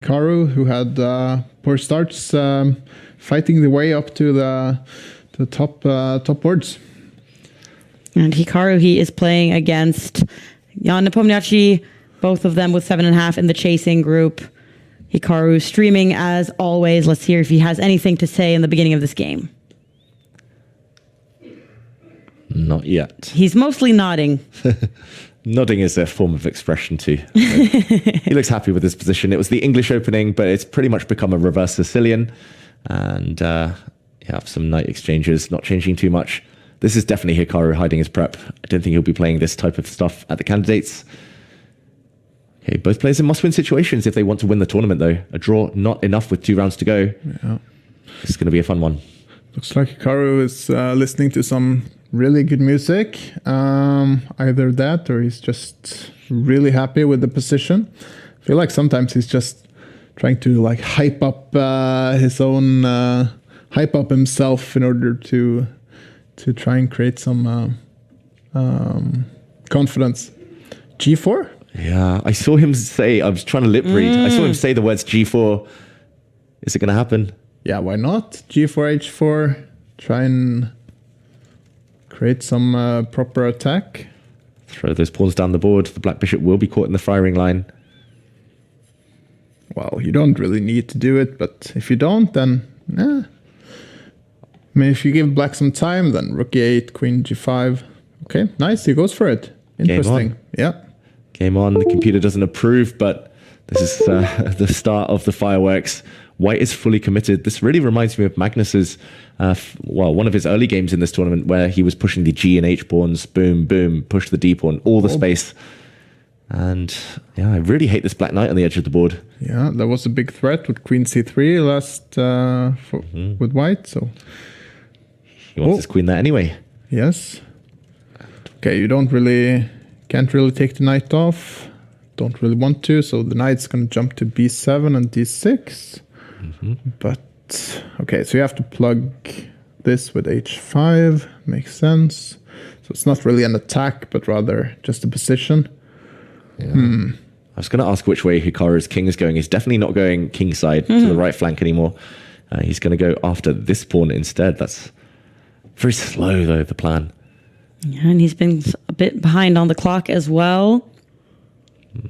Hikaru, who had poor starts, fighting the way up to the top boards. And Hikaru, he is playing against Ian Nepomniachtchi, both of them with 7.5 in the chasing group. Hikaru streaming as always. Let's hear if he has anything to say in the beginning of this game. Not yet. He's mostly nodding. Nodding is a form of expression too. He looks happy with his position. It was the English opening, but it's pretty much become a reverse Sicilian. And you have some knight exchanges, not changing too much. This is definitely Hikaru hiding his prep. I don't think he'll be playing this type of stuff at the candidates. Okay, both players in must-win situations if they want to win the tournament, though. A draw, not enough with 2 rounds to go. Yeah. It's going to be a fun one. Looks like Hikaru is listening to some really good music. Either that or he's just really happy with the position. I feel like sometimes he's just trying to like hype up his own, hype up himself in order to try and create some confidence. G4? Yeah, I saw him say, I was trying to lip read. I saw him say the words G4. Is it going to happen? Yeah, why not? G4, H4. Try and create some proper attack. Throw those pawns down the board. The black bishop will be caught in the firing line. Well, you don't really need to do it, but if you don't, then I mean, if you give black some time, then rook e8, queen g5. Okay, nice. He goes for it. Interesting. Yeah. Game on. The computer doesn't approve, but this is the start of the fireworks. White is fully committed. This really reminds me of Magnus's, one of his early games in this tournament where he was pushing the G and H pawns, boom, boom, push the D pawn, all the space. And yeah, I really hate this black knight on the edge of the board. Yeah, that was a big threat with queen c3 last with white. So he wants his queen there anyway. Yes. Okay, you can't really take the knight off. Don't really want to, so the knight's going to jump to b7 and d6. But okay, so you have to plug this with h5. Makes sense. So it's not really an attack, but rather just a position. Yeah. I was going to ask which way Hikaru's king is going. He's definitely not going king side to the right flank anymore. He's going to go after this pawn instead. That's very slow, though, the plan. Yeah, and he's been a bit behind on the clock as well.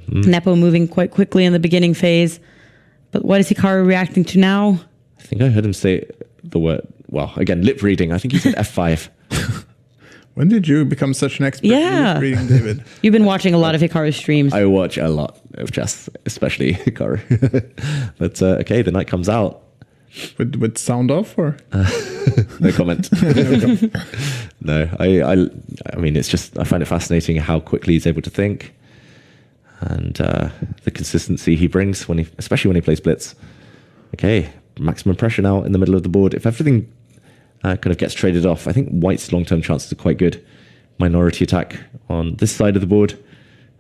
Nepo moving quite quickly in the beginning phase. But what is Hikaru reacting to now? I think I heard him say the word, well, again, lip reading. I think he said F5. When did you become such an expert in lip reading, David? You've been watching a lot of Hikaru's streams. I watch a lot of chess, especially Hikaru. But okay, the knight comes out. With sound off or? No comment. No, I mean, it's just, I find it fascinating how quickly he's able to think. And the consistency he brings, especially when he plays blitz. Okay, maximum pressure now in the middle of the board. If everything kind of gets traded off, I think white's long-term chances are quite good. Minority attack on this side of the board,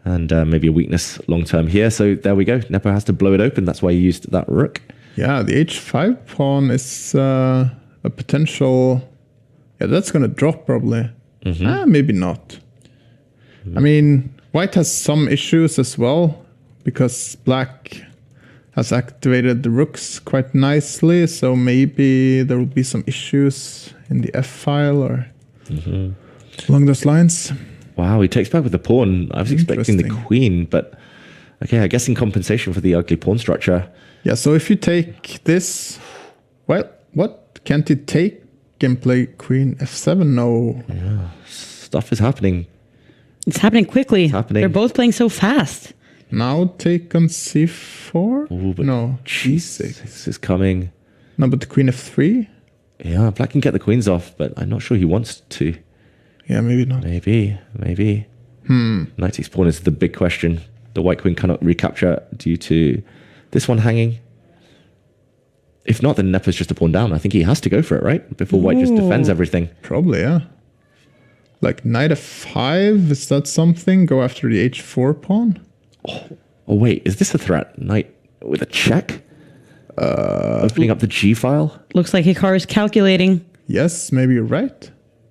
and maybe a weakness long-term here. So there we go. Nepo has to blow it open. That's why he used that rook. Yeah, the h5 pawn is a potential... Yeah, that's going to drop probably. Maybe not. I mean... White has some issues as well, because black has activated the rooks quite nicely, so maybe there will be some issues in the f-file or along those lines. Wow, he takes back with the pawn. I was expecting the queen, but okay, I guess in compensation for the ugly pawn structure. Yeah, so if you take this, well, what? Can't he take and play queen f7? No. Yeah, stuff is happening. It's happening quickly. It's happening. They're both playing so fast. Now take on c4? Ooh, no, g6. This is coming. No, but the queen f3? Yeah, black can get the queens off, but I'm not sure he wants to. Yeah, maybe not. Maybe. Knight takes pawn is the big question. The white queen cannot recapture due to this one hanging. If not, then Nepo's just a pawn down. I think he has to go for it, right? Before white just defends everything. Probably, yeah. Like knight f5, is that something? Go after the h4 pawn? Oh wait, is this a threat? Knight with a check? Opening up the G file? Looks like Hikaru's calculating. Yes, maybe you're right.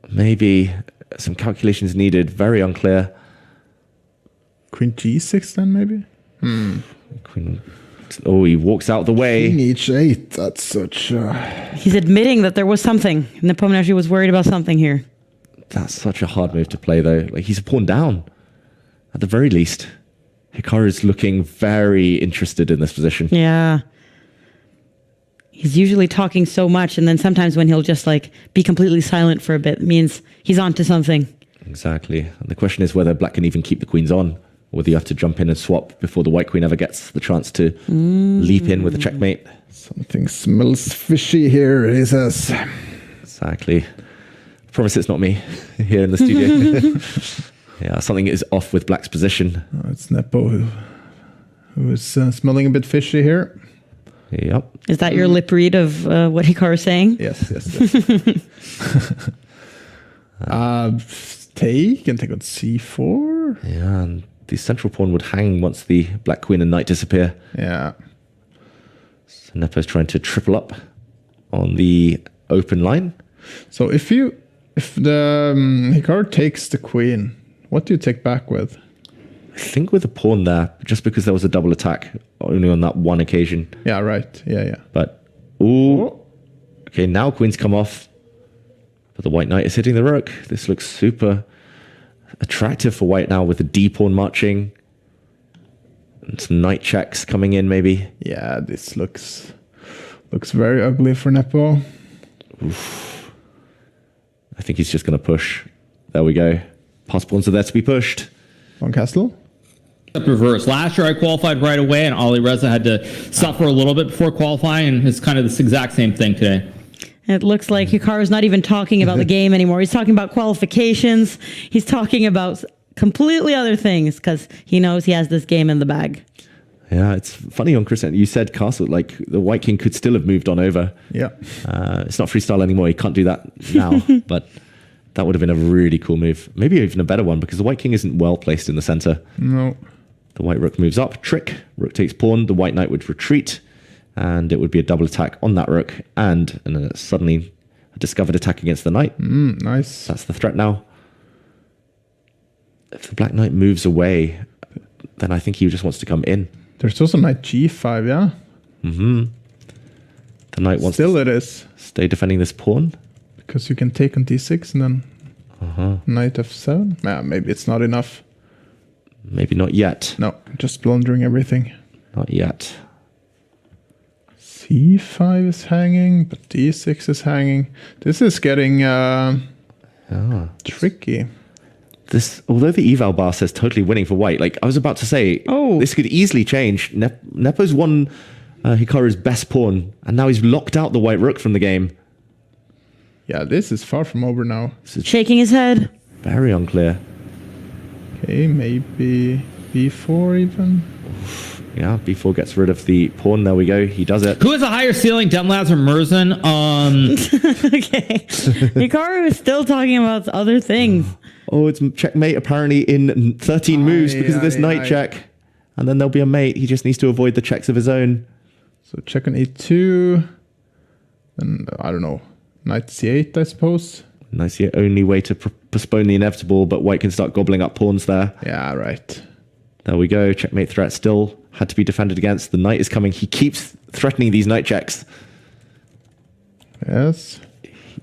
Maybe some calculations needed, very unclear. Queen g6 then, maybe? Queen he walks out the way. King h8. That's such. He's admitting that there was something. Nepomniachtchi was worried about something here. That's such a hard move to play, though. Like, he's a pawn down. At the very least, Hikaru's looking very interested in this position. Yeah. He's usually talking so much, and then sometimes when he'll just like be completely silent for a bit, it means he's on to something. Exactly. And the question is whether black can even keep the queens on, or whether you have to jump in and swap before the white queen ever gets the chance to leap in with a checkmate. Something smells fishy here, he says. Exactly. I promise it's not me here in the studio. Yeah, something is off with black's position. Oh, it's Nepo who is smelling a bit fishy here. Yep. Is that your lip read of what Hikaru's saying? Yes. Take and take on c4. Yeah, and the central pawn would hang once the black queen and knight disappear. Yeah. So Nepo's trying to triple up on the open line. So if the Hikaru takes the queen, what do you take back with? I think with a pawn there, just because there was a double attack only on that one occasion. Yeah, right. Yeah. But, okay, now queen's come off. But the white knight is hitting the rook. This looks super attractive for white now with the d pawn marching. And some knight checks coming in, maybe. Yeah, this looks very ugly for Nepo. Oof. I think he's just going to push. There we go. Pass pawns are there to be pushed. On castle? Reverse. Last year I qualified right away, and Ali Reza had to suffer a little bit before qualifying, and it's kind of this exact same thing today. It looks like Hikaru's not even talking about the game anymore. He's talking about qualifications. He's talking about completely other things because he knows he has this game in the bag. Yeah, it's funny on Chris. You said castle, like the white king could still have moved on over. Yeah. It's not freestyle anymore. He can't do that now, but that would have been a really cool move. Maybe even a better one because the white king isn't well placed in the center. No. The white rook moves up, trick, rook takes pawn, the white knight would retreat, and it would be a double attack on that rook, and suddenly a discovered attack against the knight. Nice. That's the threat now. If the black knight moves away, then I think he just wants to come in. There's also knight g5, yeah? The knight wants Still to it is. stay defending this pawn. Because you can take on d6 and then knight f7. Yeah, maybe it's not enough. Maybe not yet. No, just blundering everything. Not yet. c5 is hanging, but d6 is hanging. This is getting tricky. This, although the eval bar says totally winning for white, like I was about to say, this could easily change. Nepo's won Hikaru's best pawn, and now he's locked out the white rook from the game. Yeah, this is far from over now. Shaking his head. Very unclear. Okay, maybe b4 even. Yeah, b4 gets rid of the pawn. There we go. He does it. Who has a higher ceiling, Demlaz or Merzan? Okay. Hikaru is still talking about other things. Oh, it's checkmate apparently in 13 moves because of this knight check. And then there'll be a mate. He just needs to avoid the checks of his own. So check on e2. And I don't know. Knight c8, I suppose. Nice, the only way to postpone the inevitable, but white can start gobbling up pawns there. Yeah, right. There we go. Checkmate threat still had to be defended against. The knight is coming. He keeps threatening these knight checks. Yes.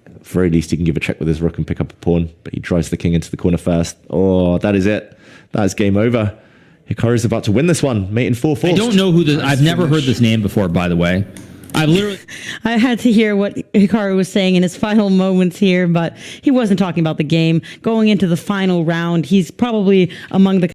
At the very least, he can give a check with his rook and pick up a pawn, but he drives the king into the corner first. Oh, that is it. That is game over. Hikaru's about to win this one. Mate in 4 forced. I don't know who this. I've never heard this name before, by the way. I had to hear what Hikaru was saying in his final moments here, but he wasn't talking about the game. Going into the final round, he's probably among the